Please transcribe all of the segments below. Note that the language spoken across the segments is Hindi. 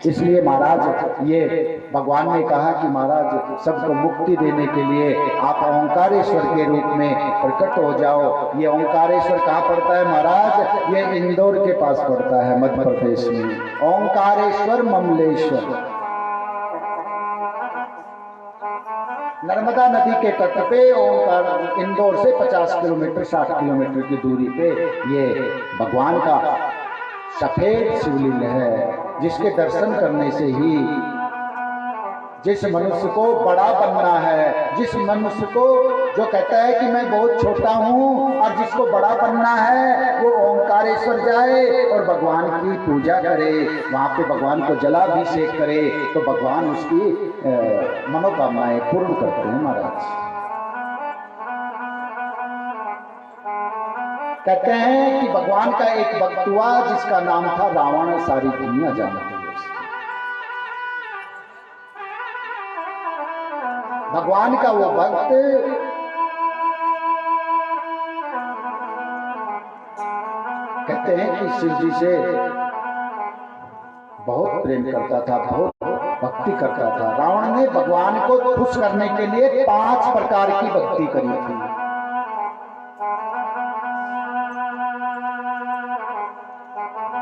इसलिए महाराज ये भगवान ने कहा कि महाराज सबको मुक्ति देने के लिए आप ओंकारेश्वर के रूप में प्रकट हो जाओ। ये ओंकारेश्वर कहाँ पड़ता है महाराज? ये इंदौर के पास पड़ता है, मध्य प्रदेश में। ओंकारेश्वर ममलेश्वर नर्मदा नदी के तट पे ओंकार, इंदौर से 50 किलोमीटर 60 किलोमीटर की दूरी पे ये भगवान का सफेद शिवलिंग है, जिसके दर्शन करने से ही जिस मनुष्य को बड़ा बनना है, जिस मनुष्य को जो कहता है कि मैं बहुत छोटा हूँ और जिसको बड़ा बनना है, वो ओंकारेश्वर जाए और भगवान की पूजा करे, वहाँ पे भगवान को जलाभिषेक करे, तो भगवान उसकी मनोकामनाएं पूर्ण करते हैं महाराज। कहते हैं कि भगवान का एक भक्त हुआ जिसका नाम था रावण, सारी दुनिया जानती है उसको। भगवान का वो भक्त कहते हैं कि शिव जी से बहुत प्रेम करता था, बहुत भक्ति करता था। रावण ने भगवान को खुश करने के लिए 5 प्रकार की भक्ति करी थी।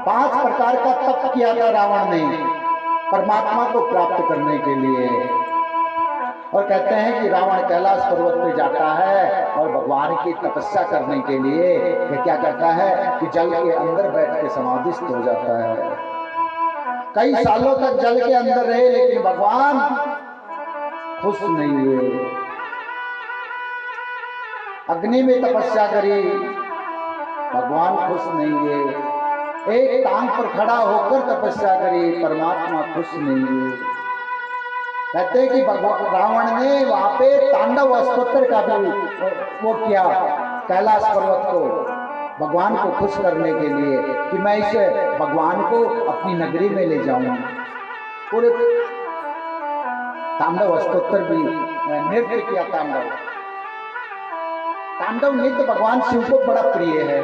पांच प्रकार का तप किया था रावण ने परमात्मा को प्राप्त करने के लिए। और कहते हैं कि रावण कैलाश पर्वत पे जाता है और भगवान की तपस्या करने के लिए क्या करता है कि जल के अंदर बैठ के समाधिस्थ हो जाता है। कई सालों तक जल के अंदर रहे, लेकिन भगवान खुश नहीं हुए। अग्नि में तपस्या करी, भगवान खुश नहीं हुए। एक टांग पर खड़ा होकर तपस्या करी, परमात्मा खुश नहीं हुए। कहते हैं कि भगवान रावण ने वहां पे तांडव स्तोत्र का भी वो किया कैलाश पर्वत को, भगवान को खुश करने के लिए कि मैं इस भगवान को अपनी नगरी में ले जाऊं। पूरे तांडव स्तोत्र भी नृत्य किया। तांडव नृत्य भगवान शिव को बड़ा प्रिय है।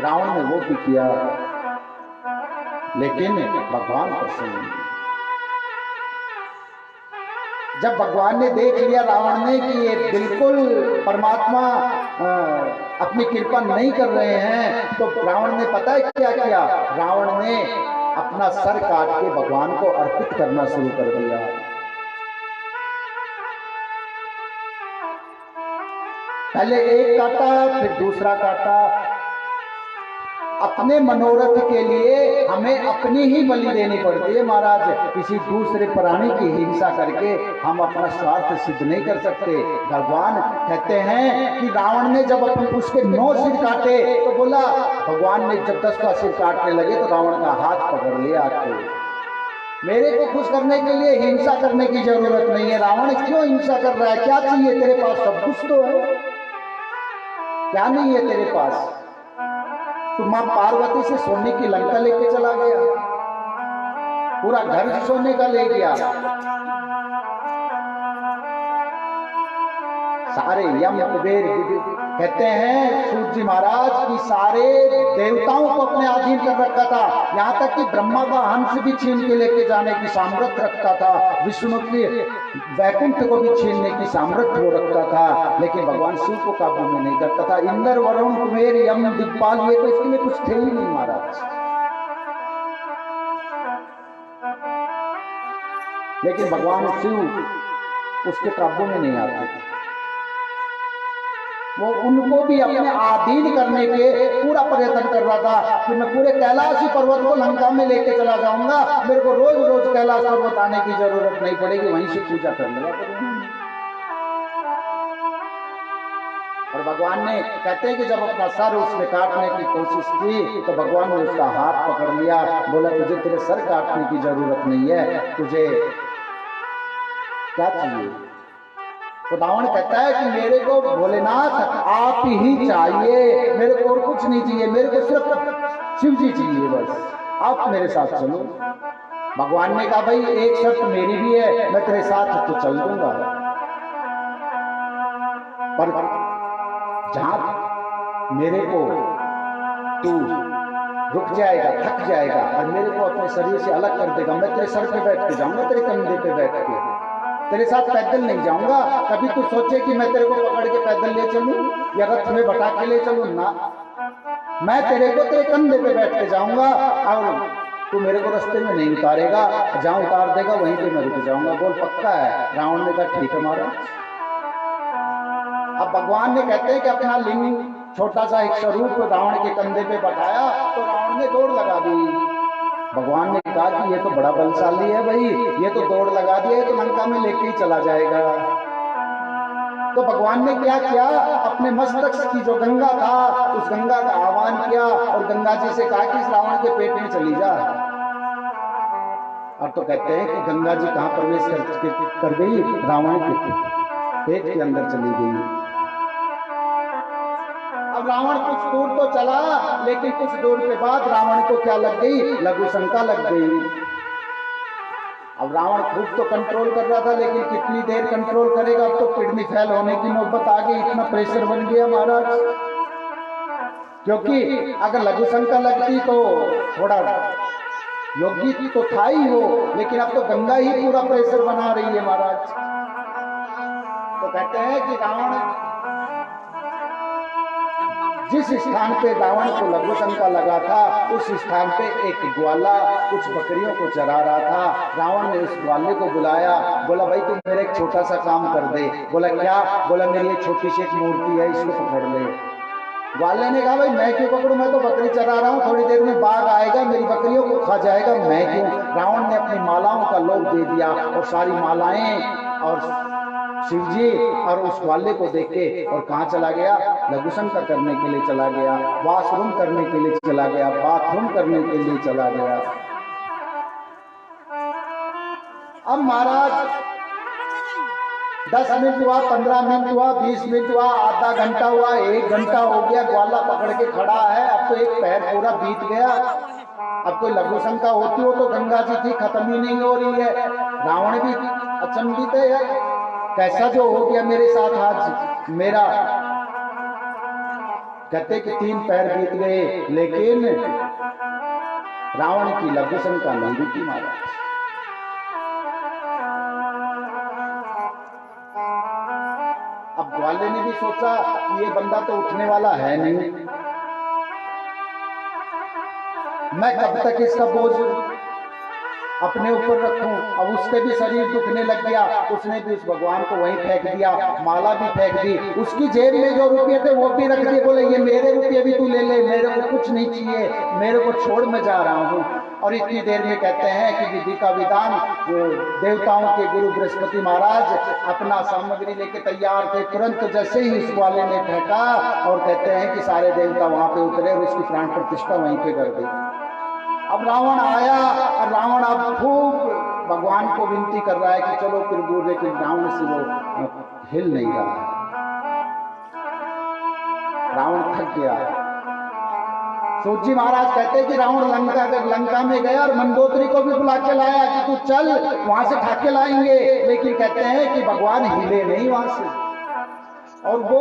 रावण ने वो भी किया, लेकिन भगवान प्रसन्न नहीं। जब भगवान ने देख लिया रावण ने कि ये बिल्कुल परमात्मा अपनी कृपा नहीं कर रहे हैं, तो रावण ने पता है क्या किया? रावण ने अपना सर काट के भगवान को अर्पित करना शुरू कर दिया। पहले एक काटा, फिर दूसरा काटा। अपने मनोरथ के लिए हमें अपनी ही बलि देनी पड़ती है महाराज। किसी दूसरे प्राणी की हिंसा करके हम अपना स्वार्थ सिद्ध नहीं कर सकते। भगवान कहते हैं कि रावण ने जब उसके 9 सिर काटे तो बोला, भगवान ने जब 10वां सिर काटने लगे तो रावण का हाथ पकड़ लिया आपको। मेरे को खुश करने के लिए हिंसा करने की जरूरत नहीं है। रावण क्यों हिंसा कर रहा है? क्या चाहिए तेरे पास? सब कुछ तो है, क्या नहीं है तेरे पास? तो मां पार्वती से सोने की लंका लेके चला गया, पूरा घर सोने का ले गया। सारे यम कुबेर कहते हैं सूर्य जी महाराज की सारे देवताओं को अपने अधीन कर रखा था। यहाँ तक कि ब्रह्मा का हंस भी छीन के लेके जाने की सामर्थ्य रखता था, विष्णु की वैकुंठ को भी छीनने की सामर्थ्य वो रखता था, लेकिन भगवान शिव को काबू में नहीं करता था। इंद्र, वरुण, कुबेर, यम, दिक्पाल, ये तो इसके लिए कुछ थे ही नहीं महाराज। लेकिन भगवान शिव उसके काबू में नहीं आते। वो उनको भी अपने अधीन करने के पूरा प्रयत्न कर रहा था कि मैं पूरे कैलाश पर्वत को लंका में लेके चला जाऊंगा, मेरे को रोज रोज कैलाश पर्वत आने की जरूरत नहीं पड़ेगी, वहीं से पूजा कर लिया करूंगा। और भगवान ने कहते हैं कि जब अपना सर उसने काटने की कोशिश की तो भगवान ने उसका हाथ पकड़ लिया, बोला तुझे तेरे सर काटने की जरूरत नहीं है, तुझे क्या चाहिए? तो रावण कहता है कि मेरे को भोलेनाथ आप ही चाहिए, मेरे को और कुछ नहीं चाहिए, मेरे को सिर्फ शिव जी चाहिए, बस आप मेरे साथ चलो। भगवान ने कहा भाई एक शर्त मेरी भी है, मैं तेरे साथ तो चल दूंगा, पर जहां मेरे को तू रुक जाएगा, थक जाएगा और मेरे को अपने शरीर से अलग कर देगा। मैं तेरे सर पे बैठ के जाऊंगा, तेरे कंधे पे बैठ के, तेरे साथ पैदल नहीं जाऊंगा। कभी तू सोचे कि मैं तेरे को पकड़ के पैदल ले चलूं या रथ में बैठा के ले चलूं ना, मैं तेरे को तेरे कंधे पे बैठ के जाऊंगा और तू मेरे को रास्ते में नहीं उतारेगा, जहां उतार देगा वहीं पे मैं रुक जाऊंगा। बोल पक्का है? रावण ने कहा ठीक है महाराज। अब भगवान ने कहते हैं कि अपना लिंग छोटा सा एक स्वरूप रावण के कंधे पे बैठाया तो रावण ने दौड़ लगा दी। भगवान ने कहा कि ये तो बड़ा बलशाली है भाई, ये तो दौड़ लगा दिया, तो लंका में लेके ही चला जाएगा। तो भगवान ने क्या किया, अपने मस्तक की जो गंगा था उस गंगा का आह्वान किया और गंगा जी से कहा कि इस रावण के पेट में चली जा। अब तो कहते हैं कि गंगा जी कहां प्रवेश कर गई, रावण के पेट के अंदर चली गई। अब रावण कुछ दूर तो चला, लेकिन कुछ दूर के बाद रावण को क्या लग गई, लघु शंका लग गई। अब रावण खूब तो कंट्रोल कर रहा था, लेकिन कितनी देर कंट्रोल करेगा, अब तो किडनी फेल होने की नौबत आ गई, इतना प्रेशर बन गया महाराज। क्योंकि अगर लघु शंका लगती तो थोड़ा योगी तो था ही वो, लेकिन अब तो गंगा ही पूरा प्रेशर बना रही है महाराज। तो कहते हैं कि रावण जिस स्थान पे रावण को लघु शंका लगा था उस स्थान पे एक ग्वाला कुछ बकरियों को चरा रहा था। रावण ने उस ग्वाले को बुलाया, बोला भाई तुम मेरा एक छोटा सा काम कर दे। बोला क्या? बोला मेरी एक छोटी सी एक मूर्ति है, इसको पकड़ ले। ग्वाले ने कहा भाई मैं क्यों पकड़ूं, मैं तो बकरी चरा रहा हूँ, थोड़ी देर में बाघ आएगा मेरी बकरियों को खा जाएगा, मैं क्यों। रावण ने अपनी मालाओं का लोभ दे दिया और सारी मालाएं और शिवजी और उस ग्वाले को देख के और कहाँ चला गया, लघु शंका करने के लिए चला गया, वॉशरूम करने के लिए चला गया, बाथरूम करने के लिए चला गया। अब महाराज 10 मिनट हुआ, 15 मिनट हुआ, 20 मिनट हुआ, आधा घंटा हुआ, 1 घंटा हो गया, ग्वाला पकड़ के खड़ा है। अब तो एक पैर पूरा बीत गया। अब कोई लघु शंका होती हो तो गंगा जी थी, खत्म ही नहीं हो रही है। रावण भी अचंभित है यार, कैसा जो हो गया मेरे साथ आज मेरा। कहते कि 3 पैर बीत गए, लेकिन रावण की लघु शंका नहीं रुकी महाराज। अब ग्वाले ने भी सोचा कि ये बंदा तो उठने वाला है नहीं, मैं कब तक इसका बोझ अपने ऊपर रखूं। अब उसके भी शरीर दुखने लग गया, उसने भी उस भगवान को वहीं फेंक दिया, माला भी फेंक दी, उसकी जेब में जो रुपये थे वो भी रख दिए। बोले ये मेरे रुपये भी तू ले ले, मेरे को कुछ नहीं चाहिए, मेरे को छोड़ मैं जा रहा हूँ। और इतनी देर में कहते हैं कि विधि का विधान, देवताओं के गुरु बृहस्पति महाराज अपना सामग्री लेके तैयार थे। तुरंत जैसे ही इस ग्वाले ने फेंका और कहते हैं कि सारे देवता वहां पे उतरे और उसकी प्राण प्रतिष्ठा वहीं पे कर दी। अब रावण आया और रावण अब खूब भगवान को विनती कर रहा है कि चलो फिर दूर, लेकिन रावण से वो हिल नहीं रहा है। रावण थक गया। सूत जी महाराज कहते हैं कि रावण लंका में गया और मंदोदरी को भी बुला के लाया कि तू चल वहां से खा के लाएंगे, लेकिन कहते हैं कि भगवान हिले नहीं वहां से। और वो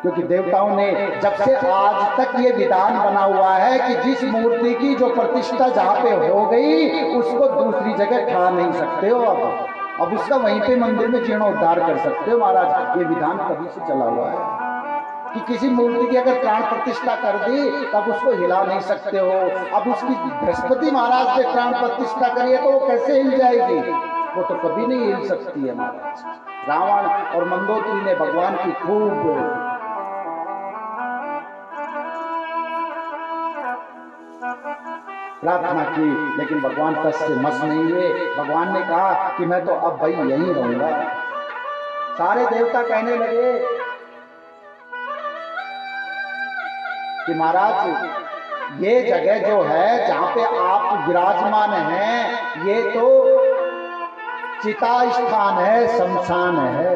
क्योंकि देवताओं ने जब से आज तक ये विधान बना हुआ है कि जिस मूर्ति की जो प्रतिष्ठा जहां पे हो गई उसको दूसरी जगह खा नहीं सकते हो। अब उसका वहीं पे मंदिर में जीर्णोद्धार कर सकते हो महाराज। ये विधान कभी से चला हुआ है कि किसी मूर्ति की अगर प्राण प्रतिष्ठा कर दी तब उसको हिला नहीं सकते हो। अब उसकी बृहस्पति महाराज ने प्राण प्रतिष्ठा करी है तो वो कैसे हिल जाएगी, वो तो कभी नहीं हिल सकती है महाराज। रावण और मंदोदरी ने भगवान की खूब प्रार्थना की, लेकिन भगवान तस से मस नहीं हुए। भगवान ने कहा कि मैं तो अब भाई यहीं रहूंगा। सारे देवता कहने लगे कि महाराज ये जगह जो है जहां पे आप विराजमान हैं ये तो चिता स्थान है, शमशान है।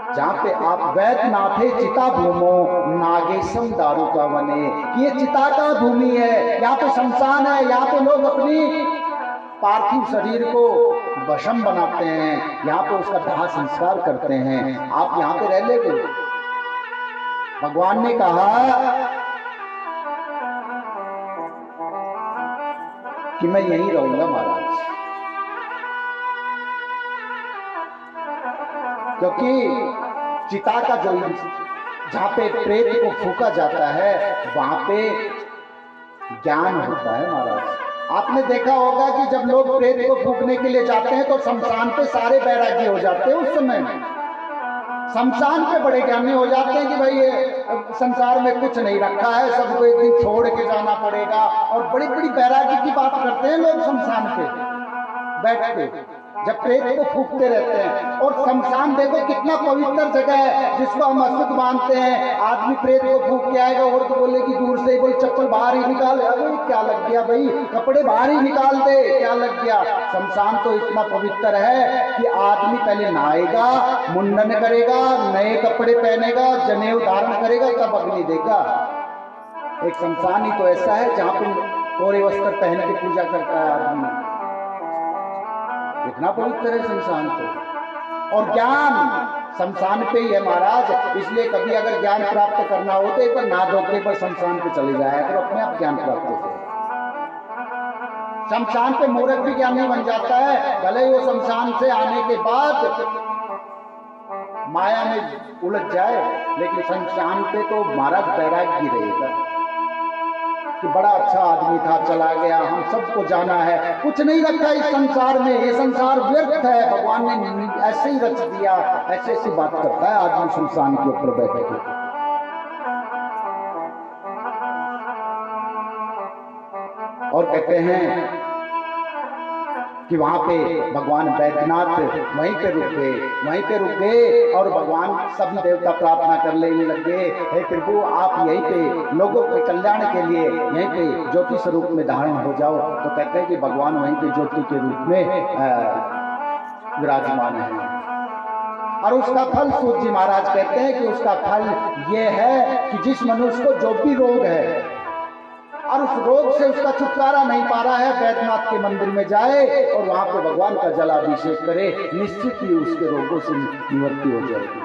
जहां पे आप वैद्यनाथे चिता भूमो नागेशम दारू का वने, कि ये चिता का भूमि है, यहाँ पे शमशान है, यहाँ पे लोग अपनी पार्थिव शरीर को भस्म बनाते हैं, यहाँ पे उसका दाह संस्कार करते हैं। आप यहाँ पे रह लेंगे? भगवान ने कहा कि मैं यहीं रहूंगा महाराज, क्योंकि चिता का जो जहां पे प्रेत को फूका जाता है वहां पे ज्ञान होता है महाराज। आपने देखा होगा कि जब लोग प्रेत को फूकने के लिए जाते हैं तो शमशान पे सारे बैरागी हो जाते हैं। उस समय शमशान पे बड़े ज्ञानी हो जाते हैं कि भाई ये संसार में कुछ नहीं रखा है, सबको एक दिन छोड़ के जाना पड़ेगा, और बड़ी बड़ी बैरागी की बात करते हैं लोग शमशान पे बैठ के जब प्रेत को फूकते रहते हैं। और शमशान देखो कितना पवित्र जगह है जिसको हम अशुद्ध मानते हैं। आदमी प्रेत को फूक के आएगा और तो बोले कि दूर से बोले चप्पल बाहर ही निकाल, अरे क्या लग गया भाई, कपड़े बाहर ही निकाल दे, क्या लग गया। शमशान तो इतना पवित्र है कि आदमी पहले नहाएगा, मुंडन करेगा, नए कपड़े पहनेगा, जनेऊ धारण करेगा, तब अग्नि देगा। एक शमशान ही तो ऐसा है जहाँ पे कोरे वस्त्र पहन के पूजा करता है आदमी। इतना पवित्र है शमशान तो। और ज्ञान शमशान पे ही है महाराज। इसलिए कभी अगर ज्ञान प्राप्त करना हो तो एक बार ना धोखे पर शमशान पे चले जाए तो अपने आप ज्ञान प्राप्त होता है। शमशान पे मूर्ख भी ज्ञानी बन जाता है, भले ही वो शमशान से आने के बाद माया में उलझ जाए, लेकिन शमशान पे तो महाराज बैरागी रहेगा कि बड़ा अच्छा आदमी था, चला गया, हम सबको जाना है, कुछ नहीं रखा इस संसार में, ये संसार व्यर्थ है, भगवान ने ऐसे ही रच दिया। ऐसे ऐसी बात करता है आदमी शमशान के ऊपर बैठ के। और कहते हैं कि वहां पे भगवान बैद्यनाथ वहीं पे रुक गए और भगवान सभी देवता प्रार्थना करने लगे, हे प्रभु आप यहीं पे लोगों के कल्याण के लिए यहीं पे ज्योति स्वरूप में धारण हो जाओ। तो कहते हैं कि भगवान वहीं पे ज्योति के रूप में विराजमान है। और उसका फल सूत जी महाराज कहते हैं कि उसका फल ये है कि जिस मनुष्य को जो भी रोग है और उस रोग से उसका छुटकारा नहीं पा रहा है, बैद्यनाथ के मंदिर में जाए और वहां पे भगवान का जलाभिषेक करे, निश्चित ही उसके रोगों से निवृत्ति हो जाएगी।